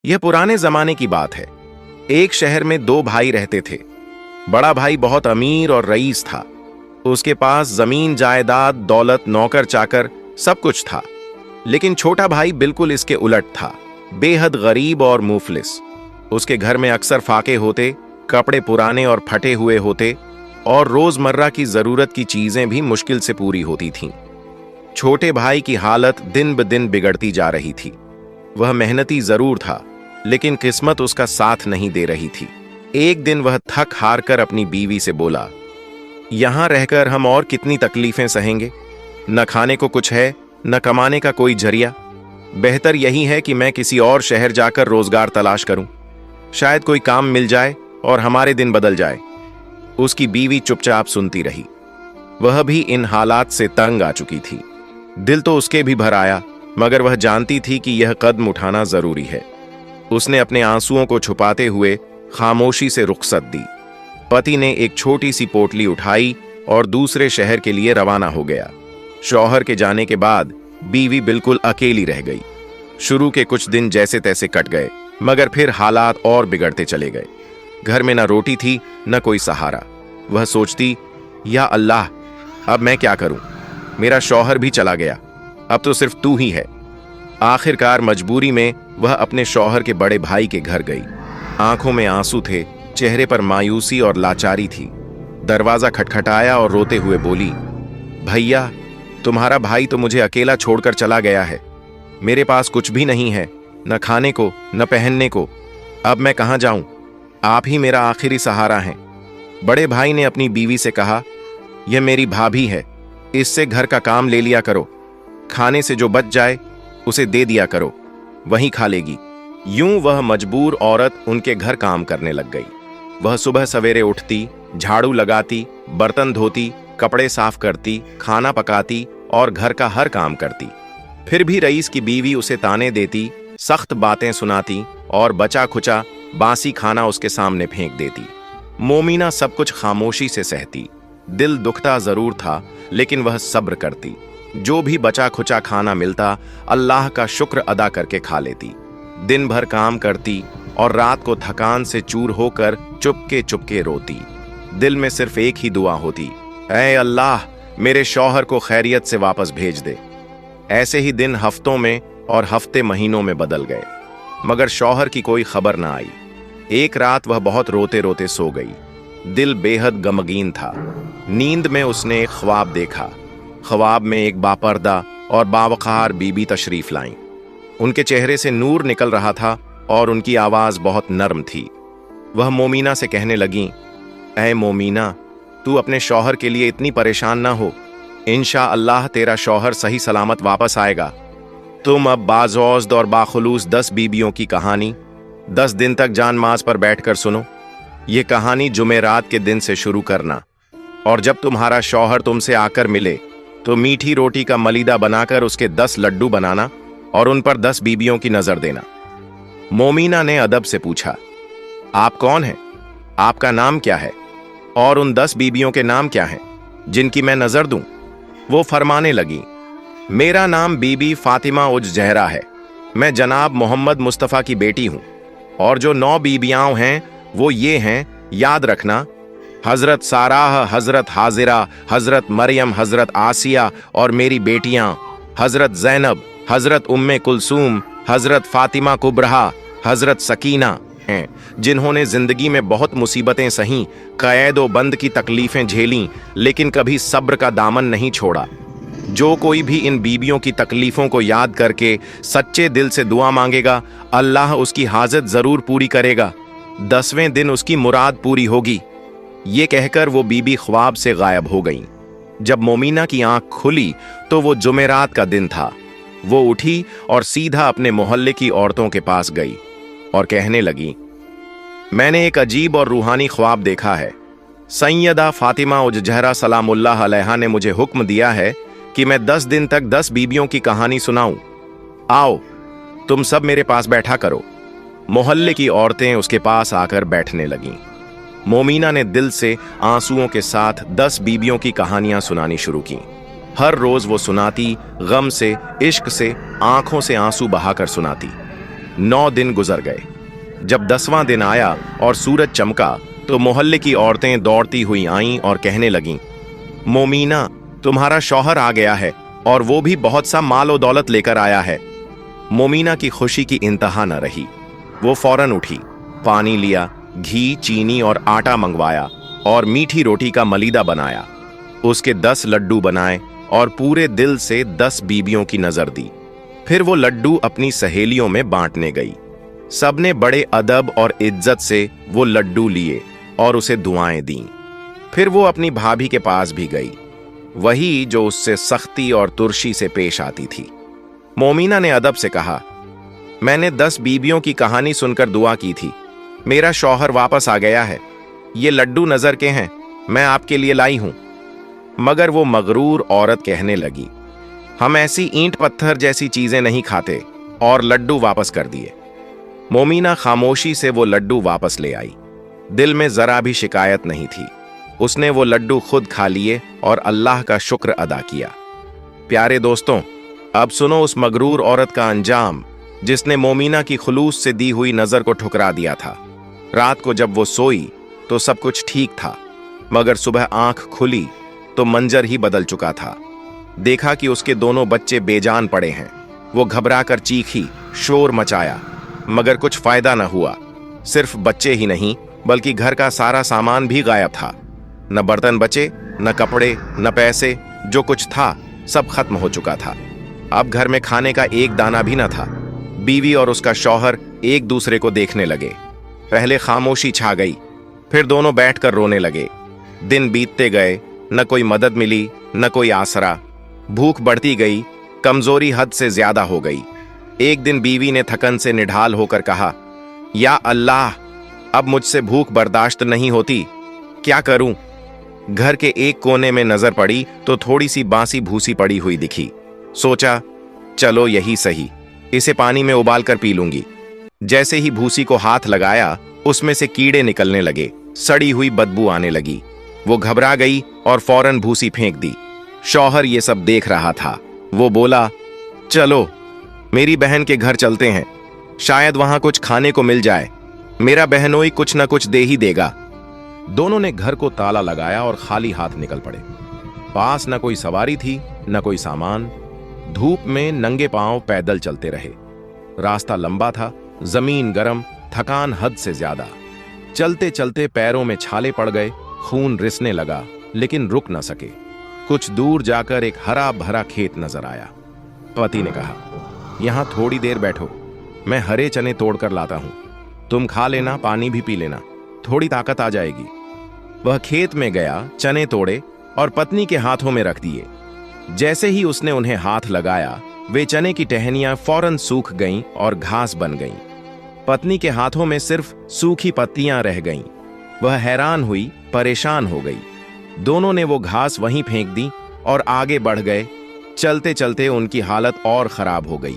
यह पुराने जमाने की बात है। एक शहर में दो भाई रहते थे। बड़ा भाई बहुत अमीर और रईस था। उसके पास जमीन जायदाद, दौलत, नौकर चाकर सब कुछ था। लेकिन छोटा भाई बिल्कुल इसके उलट था, बेहद गरीब और मुफलिस। उसके घर में अक्सर फाके होते, कपड़े पुराने और फटे हुए होते और रोजमर्रा की जरूरत की चीजें भी मुश्किल से पूरी होती थीं। छोटे भाई की हालत दिन ब दिन बिगड़ती जा रही थी। वह मेहनती जरूर था, लेकिन किस्मत उसका साथ नहीं दे रही थी। एक दिन वह थक हार कर अपनी बीवी से बोला, यहां रहकर हम और कितनी तकलीफें सहेंगे। न खाने को कुछ है, न कमाने का कोई जरिया। बेहतर यही है कि मैं किसी और शहर जाकर रोजगार तलाश करूं। शायद कोई काम मिल जाए और हमारे दिन बदल जाए। उसकी बीवी चुपचाप सुनती रही। वह भी इन हालात से तंग आ चुकी थी। दिल तो उसके भी भर आया, मगर वह जानती थी कि यह कदम उठाना जरूरी है। उसने अपने आंसुओं को छुपाते हुए खामोशी से रुखसत दी। पति ने एक छोटी सी पोटली उठाई और दूसरे शहर के लिए रवाना हो गया। शौहर के जाने के बाद बीवी बिल्कुल अकेली रह गई। शुरू के कुछ दिन जैसे तैसे कट गए, मगर फिर हालात और बिगड़ते चले गए। घर में न रोटी थी, न कोई सहारा। वह सोचती, या अल्लाह, अब मैं क्या करूं? मेरा शौहर भी चला गया, अब तो सिर्फ तू ही है। आखिरकार मजबूरी में वह अपने शौहर के बड़े भाई के घर गई। आंखों में आंसू थे, चेहरे पर मायूसी और लाचारी थी। दरवाजा खटखटाया और रोते हुए बोली, भैया, तुम्हारा भाई तो मुझे अकेला छोड़कर चला गया है। मेरे पास कुछ भी नहीं है, न खाने को, न पहनने को। अब मैं कहां जाऊं? आप ही मेरा आखिरी सहारा हैं। बड़े भाई ने अपनी बीवी से कहा, यह मेरी भाभी है, इससे घर का काम ले लिया करो। खाने से जो बच जाए उसे दे दिया करो, वहीं खा लेगी। यूं वह मजबूर औरत उनके घर काम करने लग गई। वह सुबह सवेरे उठती, झाड़ू लगाती, बर्तन धोती, कपड़े साफ करती, खाना पकाती और घर का हर काम करती। फिर भी रईस की बीवी उसे ताने देती, सख्त बातें सुनाती और बचा खुचा बासी खाना उसके सामने फेंक देती। मोमिना सब कुछ खामोशी से सहती। दिल दुखता जरूर था, लेकिन वह सब्र करती। जो भी बचा खुचा खाना मिलता, अल्लाह का शुक्र अदा करके खा लेती। दिन भर काम करती और रात को थकान से चूर होकर चुपके चुपके रोती। दिल में सिर्फ एक ही दुआ होती, ऐ अल्लाह, मेरे शौहर को खैरियत से वापस भेज दे। ऐसे ही दिन हफ्तों में और हफ्ते महीनों में बदल गए, मगर शौहर की कोई खबर ना आई। एक रात वह बहुत रोते रोते सो गई। दिल बेहद गमगीन था। नींद में उसने एक ख्वाब देखा। ख्वाब में एक बापर्दा और बावकार बीबी तशरीफ लाईं। उनके चेहरे से नूर निकल रहा था और उनकी आवाज बहुत नर्म थी। वह मोमिना से कहने लगीं, ऐ मोमिना, तू अपने शौहर के लिए इतनी परेशान ना हो। इंशाअल्लाह तेरा शौहर सही सलामत वापस आएगा। तुम अब बाज़ौज़्द और बाखुलूस 10 बीबियों की कहानी 10 दिन तक जानमाज पर बैठकर सुनो। ये कहानी जुमेरात के दिन से शुरू करना, और जब तुम्हारा शौहर तुमसे आकर मिले तो मीठी रोटी का मलीदा बनाकर उसके 10 लड्डू बनाना और उन पर 10 बीबियों की नजर देना। मोमिना ने अदब से पूछा, आप कौन हैं? आपका नाम क्या है? और उन 10 बीबियों के नाम क्या हैं जिनकी मैं नजर दूं? वो फरमाने लगी, मेरा नाम बीबी फातिमा उज जहरा है। मैं जनाब मोहम्मद मुस्तफ़ा की बेटी हूं। और जो 9 बीबियां हैं वो ये हैं, याद रखना, हजरत साराह, हजरत हाजिरा, हजरत मरियम, हजरत आसिया और मेरी बेटियां हजरत जैनब, हजरत उम्मे कुलसूम, हजरत फातिमा कुबरहा, हजरत सकीना हैं, जिन्होंने जिंदगी में बहुत मुसीबतें सहीं, कैद व बंद की तकलीफें झेलीं, लेकिन कभी सब्र का दामन नहीं छोड़ा। जो कोई भी इन बीबियों की तकलीफों को याद करके सच्चे दिल से दुआ मांगेगा, अल्लाह उसकी हाजत जरूर पूरी करेगा। 10वें दिन उसकी मुराद पूरी होगी। ये कहकर वो बीबी ख्वाब से गायब हो गई। जब मोमिना की आंख खुली तो वो जुमेरात का दिन था। वो उठी और सीधा अपने मोहल्ले की औरतों के पास गई और कहने लगी, मैंने एक अजीब और रूहानी ख्वाब देखा है। सैयदा फातिमा उज जहरा सलामुल्लाह अलैहा ने मुझे हुक्म दिया है कि मैं 10 दिन तक 10 बीबियों की कहानी सुनाऊं। आओ, तुम सब मेरे पास बैठा करो। मोहल्ले की औरतें उसके पास आकर बैठने लगीं। मोमिना ने दिल से आंसुओं के साथ 10 बीबियों की कहानियां सुनानी शुरू की। हर रोज वो सुनाती, गम से, इश्क से, आंखों से आंसू बहाकर सुनाती। 9 दिन गुजर गए। जब 10वां दिन आया और सूरज चमका तो मोहल्ले की औरतें दौड़ती हुई आईं और कहने लगीं, मोमीना, तुम्हारा शौहर आ गया है और वो भी बहुत सा माल और दौलत लेकर आया है। मोमीना की खुशी की इंतहा न रही। वो फौरन उठी, पानी लिया, घी, चीनी और आटा मंगवाया और मीठी रोटी का मलीदा बनाया। उसके 10 लड्डू बनाए और पूरे दिल से 10 बीबियों की नजर दी। फिर वो लड्डू अपनी सहेलियों में बांटने गई। सबने बड़े अदब और इज्जत से वो लड्डू लिए और उसे दुआएं दीं। फिर वो अपनी भाभी के पास भी गई, वही जो उससे सख्ती और तुर्शी से पेश आती थी। मोमीना ने अदब से कहा, मैंने 10 बीबियों की कहानी सुनकर दुआ की थी। मेरा शौहर वापस आ गया है। ये लड्डू नजर के हैं, मैं आपके लिए लाई हूं। मगर वो मगरूर औरत कहने लगी, हम ऐसी ईंट पत्थर जैसी चीजें नहीं खाते, और लड्डू वापस कर दिए। मोमीना खामोशी से वो लड्डू वापस ले आई। दिल में जरा भी शिकायत नहीं थी। उसने वो लड्डू खुद खा लिए और अल्लाह का शुक्र अदा किया। प्यारे दोस्तों, अब सुनो उस मगरूर औरत का अंजाम जिसने मोमीना की खुलूस से दी हुई नजर को ठुकरा दिया था। रात को जब वो सोई तो सब कुछ ठीक था, मगर सुबह आंख खुली तो मंजर ही बदल चुका था। देखा कि उसके दोनों बच्चे बेजान पड़े हैं। वो घबराकर चीखी, शोर मचाया, मगर कुछ फायदा न हुआ। सिर्फ बच्चे ही नहीं बल्कि घर का सारा सामान भी गायब था। न बर्तन बचे, न कपड़े, न पैसे। जो कुछ था सब खत्म हो चुका था। अब घर में खाने का एक दाना भी न था। बीवी और उसका शौहर एक दूसरे को देखने लगे। पहले खामोशी छा गई, फिर दोनों बैठकर रोने लगे। दिन बीतते गए, न कोई मदद मिली, न कोई आसरा। भूख बढ़ती गई, कमजोरी हद से ज्यादा हो गई। एक दिन बीवी ने थकन से निढाल होकर कहा, या अल्लाह, अब मुझसे भूख बर्दाश्त नहीं होती, क्या करूं? घर के एक कोने में नजर पड़ी तो थोड़ी सी बासी भूसी पड़ी हुई दिखी। सोचा, चलो यही सही, इसे पानी में उबाल कर पी लूंगी। जैसे ही भूसी को हाथ लगाया, उसमें से कीड़े निकलने लगे, सड़ी हुई बदबू आने लगी। वो घबरा गई और फौरन भूसी फेंक दी। शौहर ये सब देख रहा था। वो बोला, चलो मेरी बहन के घर चलते हैं, शायद वहां कुछ खाने को मिल जाए। मेरा बहनोई कुछ न कुछ दे ही देगा। दोनों ने घर को ताला लगाया और खाली हाथ निकल पड़े। पास न कोई सवारी थी, न कोई सामान। धूप में नंगे पांव पैदल चलते रहे। रास्ता लंबा था, जमीन गर्म, थकान हद से ज्यादा। चलते चलते पैरों में छाले पड़ गए, खून रिसने लगा, लेकिन रुक न सके। कुछ दूर जाकर एक हरा भरा खेत नजर आया। पति ने कहा, यहां थोड़ी देर बैठो, मैं हरे चने तोड़कर लाता हूं। तुम खा लेना, पानी भी पी लेना, थोड़ी ताकत आ जाएगी। वह खेत में गया, चने तोड़े और पत्नी के हाथों में रख दिए। जैसे ही उसने उन्हें हाथ लगाया, वे चने की टहनियां फौरन सूख गईं और घास बन गईं। पत्नी के हाथों में सिर्फ सूखी पत्तियां रह गईं। वह हैरान हुई, परेशान हो गई। दोनों ने वो घास वहीं फेंक दी और आगे बढ़ गए। चलते चलते उनकी हालत और खराब हो गई।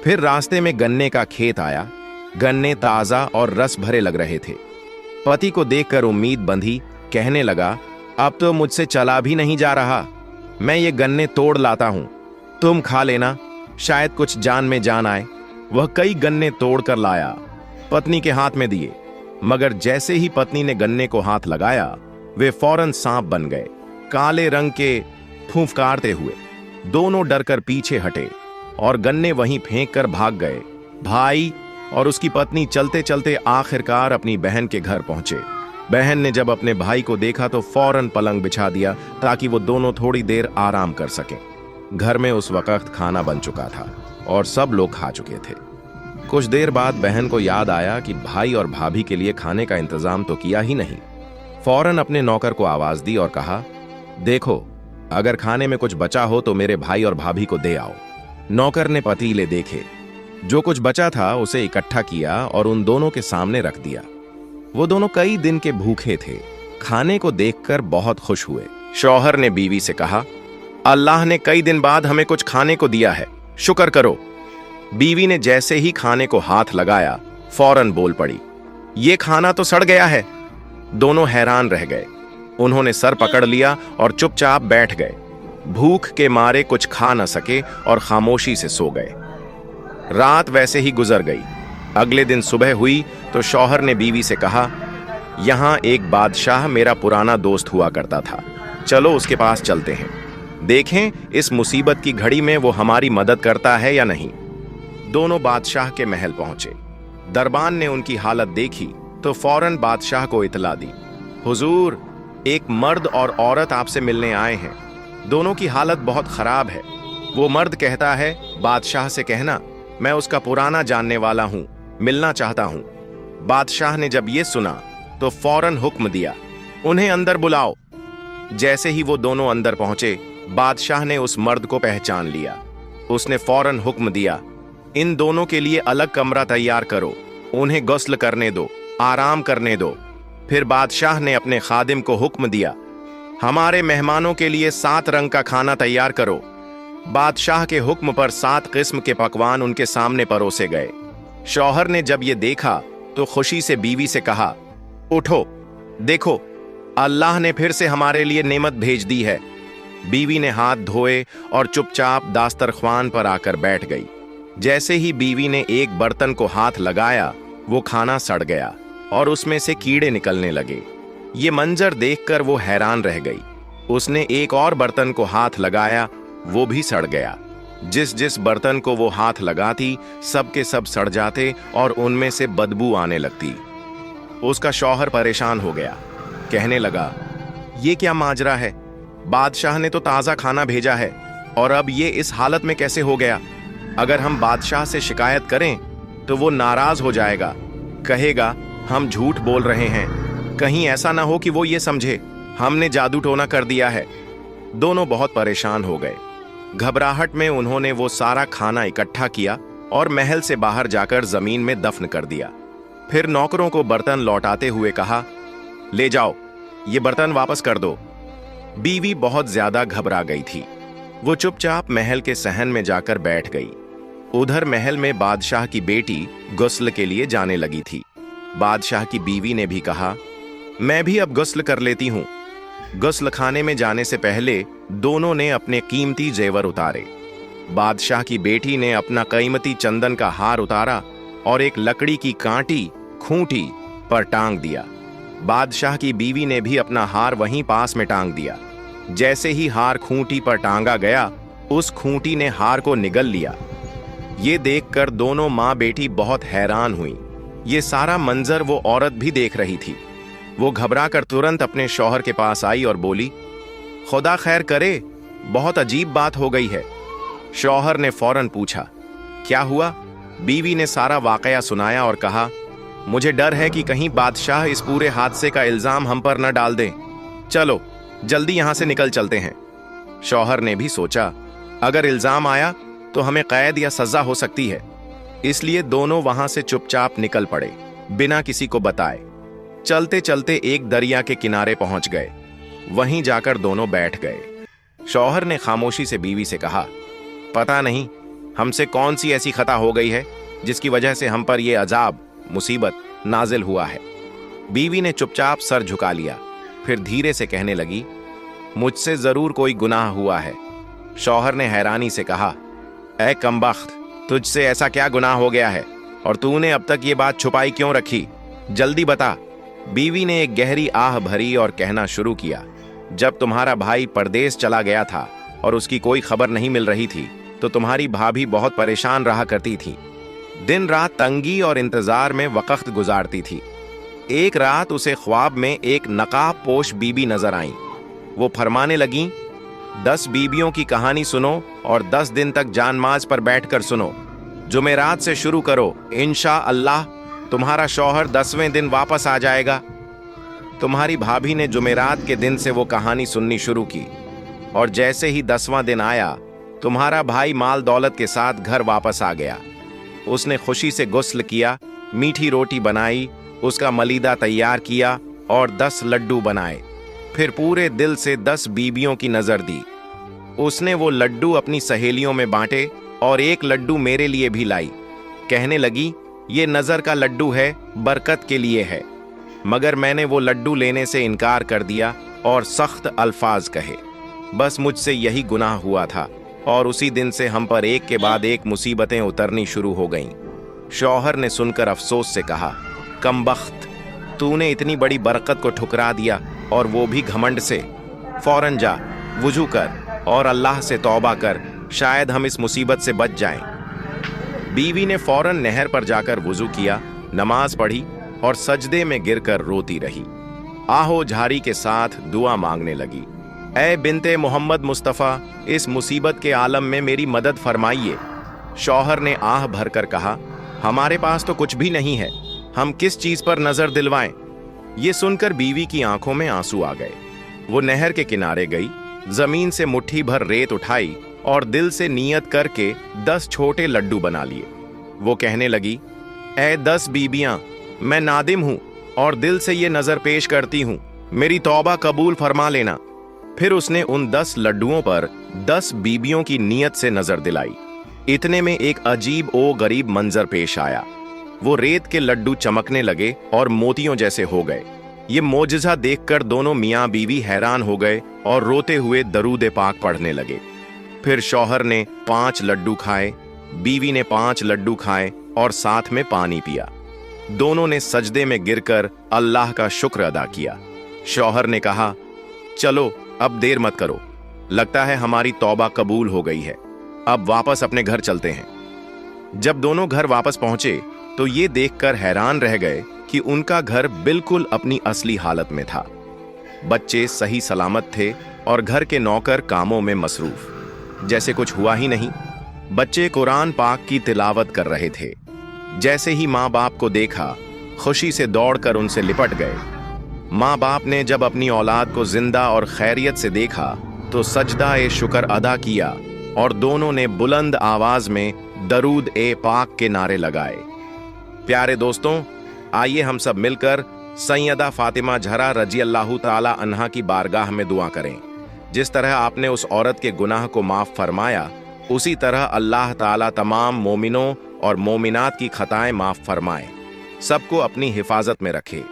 फिर रास्ते में गन्ने का खेत आया। गन्ने ताजा और रस भरे लग रहे थे। पति को देखकर उम्मीद बंधी, कहने लगा, अब तो मुझसे चला भी नहीं जा रहा। मैं ये गन्ने तोड़ लाता हूं, तुम खा लेना, शायद कुछ जान में जान आए। वह कई गन्ने तोड़ कर लाया, पत्नी के हाथ में दिए, मगर जैसे ही पत्नी ने गन्ने को हाथ लगाया, वे फौरन सांप बन गए, काले रंग के, फूंफकारते हुए। दोनों डरकर पीछे हटे और गन्ने वहीं फेंक कर भाग गए। भाई और उसकी पत्नी चलते चलते आखिरकार अपनी बहन के घर पहुंचे। बहन ने जब अपने भाई को देखा तो फौरन पलंग बिछा दिया ताकि वो दोनों थोड़ी देर आराम कर सकें। घर में उस वक्त खाना बन चुका था और सब लोग खा चुके थे। कुछ देर बाद बहन को याद आया कि भाई और भाभी के लिए खाने का इंतजाम तो किया ही नहीं। फौरन अपने नौकर को आवाज दी और कहा, देखो, अगर खाने में कुछ बचा हो तो मेरे भाई और भाभी को दे आओ। नौकर ने पतीले देखे, जो कुछ बचा था उसे इकट्ठा किया और उन दोनों के सामने रख दिया। वो दोनों कई दिन के भूखे थे, खाने को देखकर बहुत खुश हुए। शौहर ने बीवी से कहा, अल्लाह ने कई दिन बाद हमें कुछ खाने को दिया है, शुक्र करो। बीवी ने जैसे ही खाने को हाथ लगाया, फौरन बोल पड़ी, ये खाना तो सड़ गया है। दोनों हैरान रह गए। उन्होंने सर पकड़ लिया और चुपचाप बैठ गए। भूख के मारे कुछ खा न सके और खामोशी से सो गए। रात वैसे ही गुजर गई। अगले दिन सुबह हुई तो शौहर ने बीवी से कहा, यहाँ एक बादशाह मेरा पुराना दोस्त हुआ करता था, चलो उसके पास चलते हैं, देखें इस मुसीबत की घड़ी में वो हमारी मदद करता है या नहीं। दोनों बादशाह के महल पहुंचे। दरबान ने उनकी हालत देखी तो फौरन बादशाह को इतला दी, हुजूर, एक मर्द और औरत आपसे मिलने आए हैं, दोनों की हालत बहुत खराब है। वो मर्द कहता है, बादशाह से कहना मैं उसका पुराना जानने वाला हूं, मिलना चाहता हूं। बादशाह ने जब ये सुना तो फौरन हुक्म दिया, उन्हें अंदर बुलाओ। जैसे ही वो दोनों अंदर पहुंचे, बादशाह ने उस मर्द को पहचान लिया। उसने फौरन हुक्म दिया, इन दोनों के लिए अलग कमरा तैयार करो, उन्हें गुस्ल करने दो, आराम करने दो। फिर बादशाह ने अपने खादिम को हुक्म दिया, हमारे मेहमानों के लिए 7 रंग का खाना तैयार करो। बादशाह के हुक्म पर 7 किस्म के पकवान उनके सामने परोसे गए। शौहर ने जब ये देखा तो खुशी से बीवी से कहा, उठो, देखो अल्लाह ने फिर से हमारे लिए नेमत भेज दी है। बीवी ने हाथ धोए और चुपचाप दास्तरख्वान पर आकर बैठ गई। जैसे ही बीवी ने एक बर्तन को हाथ लगाया, वो खाना सड़ गया और उसमें से कीड़े निकलने लगे। ये मंजर देखकर वो हैरान रह गई। उसने एक और बर्तन को हाथ लगाया, वो भी सड़ गया। जिस जिस बर्तन को वो हाथ लगाती, सब के सब सड़ जाते और उनमें से बदबू आने लगती। उसका शौहर परेशान हो गया, कहने लगा, ये क्या माजरा है? बादशाह ने तो ताज़ा खाना भेजा है और अब ये इस हालत में कैसे हो गया? अगर हम बादशाह से शिकायत करें तो वो नाराज हो जाएगा, कहेगा हम झूठ बोल रहे हैं। कहीं ऐसा ना हो कि वो ये समझे हमने जादू टोना कर दिया है। दोनों बहुत परेशान हो गए। घबराहट में उन्होंने वो सारा खाना इकट्ठा किया और महल से बाहर जाकर जमीन में दफन कर दिया। फिर नौकरों को बर्तन लौटाते हुए कहा, ले जाओ, ये बर्तन वापस कर दो। बीवी बहुत ज्यादा घबरा गई थी। वो चुपचाप महल के सहन में जाकर बैठ गई। उधर महल में बादशाह की बेटी गुस्ल के लिए जाने लगी थी। बादशाह की बीवी ने भी कहा, मैं भी अब गुस्ल कर लेती हूं। गुस्ल खाने में जाने से पहले दोनों ने अपने कीमती जेवर उतारे। बादशाह की बेटी ने अपना कीमती चंदन का हार उतारा और एक लकड़ी की कांटी खूंटी पर टांग दिया। बादशाह की बीवी ने भी अपना हार वहीं पास में टांग दिया। जैसे ही हार खूंटी पर टांगा गया, उस खूंटी ने हार को निगल लिया। ये देखकर दोनों माँ बेटी बहुत हैरान हुई। ये सारा मंजर वो औरत भी देख रही थी। वो घबराकर तुरंत अपने शौहर के पास आई और बोली, खुदा खैर करे, बहुत अजीब बात हो गई है। शौहर ने फौरन पूछा, क्या हुआ? बीवी ने सारा वाकया सुनाया और कहा, मुझे डर है कि कहीं बादशाह इस पूरे हादसे का इल्जाम हम पर न डाल दें। चलो जल्दी यहां से निकल चलते हैं। शौहर ने भी सोचा, अगर इल्जाम आया तो हमें कैद या सजा हो सकती है। इसलिए दोनों वहां से चुपचाप निकल पड़े, बिना किसी को बताए। चलते चलते एक दरिया के किनारे पहुंच गए। वहीं जाकर दोनों बैठ गए। शौहर ने खामोशी से बीवी से कहा, पता नहीं हमसे कौन सी ऐसी खता हो गई है जिसकी वजह से हम पर यह अजाब, मुसीबत नाजिल हुआ है। बीवी ने चुपचाप सर झुका लिया, फिर धीरे से कहने लगी, मुझसे जरूर कोई गुनाह हुआ है। शौहर ने हैरानी से कहा, ऐ कमबख्त, तुझसे ऐसा क्या गुनाह हो गया है और तूने अब तक ये बात छुपाई क्यों रखी? जल्दी बता। बीवी ने एक गहरी आह भरी और कहना शुरू किया, जब तुम्हारा भाई परदेश चला गया था और उसकी कोई खबर नहीं मिल रही थी तो तुम्हारी भाभी बहुत परेशान रहा करती थी। दिन रात तंगी और इंतजार में वक्त गुजारती थी। एक रात उसे ख्वाब में एक नकाब पोश बीबी नजर आई। वो फरमाने लगी, 10 बीबियों की कहानी सुनो और 10 दिन तक जानमाज पर बैठकर सुनो। जुमेरात से शुरू करो, इंशा अल्लाह तुम्हारा शौहर 10वें दिन वापस आ जाएगा। तुम्हारी भाभी ने जुमेरात के दिन से वो कहानी सुननी शुरू की और जैसे ही 10वां दिन आया, तुम्हारा भाई माल दौलत के साथ घर वापस आ गया। उसने खुशी से गुस्ल किया, मीठी रोटी बनाई, उसका मलीदा तैयार किया और 10 लड्डू बनाए। फिर पूरे दिल से 10 बीबियों की नजर दी। उसने वो लड्डू अपनी सहेलियों में बांटे और एक लड्डू मेरे लिए भी लाई। कहने लगी, ये नजर का लड्डू है, बरकत के लिए है। मगर मैंने वो लड्डू लेने से इनकार कर दिया और सख्त अल्फाज कहे। बस मुझसे यही गुनाह हुआ था और उसी दिन से हम पर एक के बाद एक मुसीबतें उतरनी शुरू हो गईं। शौहर ने सुनकर अफसोस से कहा, कमबख्त, तूने इतनी बड़ी बरकत को ठुकरा दिया और वो भी घमंड से। फौरन जा, वुजू कर और अल्लाह से तौबा कर, शायद हम इस मुसीबत से बच जाएं। बीवी ने फौरन नहर पर जाकर वुजू किया, नमाज पढ़ी और सजदे में गिरकर रोती रही। आहो झारी के साथ दुआ मांगने लगी, ऐ बिनते मोहम्मद मुस्तफ़ा, इस मुसीबत के आलम में मेरी मदद फरमाइए। शौहर ने आह भरकर कहा, हमारे पास तो कुछ भी नहीं है, हम किस चीज पर नजर दिलवाएं। ये सुनकर बीवी की आंखों में आंसू आ गए। वो नहर के किनारे गई, जमीन से मुट्ठी भर रेत उठाई और दिल से नियत करके 10 छोटे लड्डू बना लिए। वो कहने लगी, ऐ 10 बीबियां, मैं नादिम हूं और दिल से ये नजर पेश करती हूं, मेरी तौबा कबूल फरमा लेना। फिर उसने उन 10 लड्डुओं पर 10 बीबियों की नियत से नजर दिलाई। इतने में एक अजीब ओ गरीब मंजर पेश आया। वो रेत के लड्डू चमकने लगे और मोतियों जैसे हो गए। ये मोजज़ा देखकर दोनों मियाँ बीवी हैरान हो गए और रोते हुए दरूद पाक पढ़ने लगे। फिर शौहर ने 5 लड्डू खाए, बीवी ने 5 लड्डू खाए और साथ में पानी पिया। दोनों ने सजदे में गिरकर अल्लाह का शुक्र अदा किया। शौहर ने कहा, चलो अब देर मत करो, लगता है हमारी तौबा कबूल हो गई है, अब वापस अपने घर चलते हैं। जब दोनों घर वापस पहुंचे तो ये देखकर हैरान रह गए कि उनका घर बिल्कुल अपनी असली हालत में था। बच्चे सही सलामत थे और घर के नौकर कामों में मसरूफ, जैसे कुछ हुआ ही नहीं। बच्चे कुरान पाक की तिलावत कर रहे थे। जैसे ही माँ बाप को देखा, खुशी से दौड़कर उनसे लिपट गए। माँ बाप ने जब अपनी औलाद को जिंदा और खैरियत से देखा तो सजदा ए शुक्र अदा किया और दोनों ने बुलंद आवाज में दरूद ए पाक के नारे लगाए। प्यारे दोस्तों, आइए हम सब मिलकर सैयदा फातिमा ज़हरा रजी अल्लाह ताला अन्हा की बारगाह में दुआ करें। जिस तरह आपने उस औरत के गुनाह को माफ फरमाया, उसी तरह अल्लाह ताला तमाम मोमिनों और मोमिनात की खताएं माफ फरमाए, सबको अपनी हिफाजत में रखे।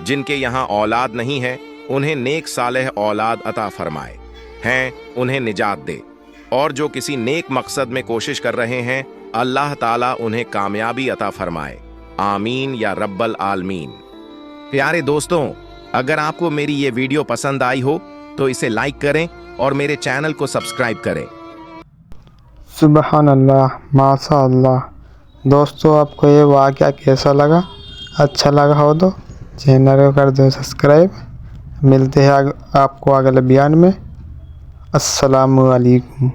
जिनके यहाँ औलाद नहीं है, उन्हें नेक सालेह औलाद अता फरमाए, हैं उन्हें निजात दे, और जो किसी नेक मकसद में कोशिश कर रहे हैं, अल्लाह ताला उन्हें कामयाबी अता फरमाए। आमीन या रब्बल आलमीन। प्यारे दोस्तों, अगर आपको मेरी ये वीडियो पसंद आई हो तो इसे लाइक करें और मेरे चैनल को सब्सक्राइब करें। सुबहान अल्लाह, माशा अल्लाह। दोस्तों, आपको ये वाक़या कैसा लगा? अच्छा लगा हो तो चैनल को कर दो सब्सक्राइब। मिलते हैं आपको अगले बयान में। अस्सलामु अलैकुम।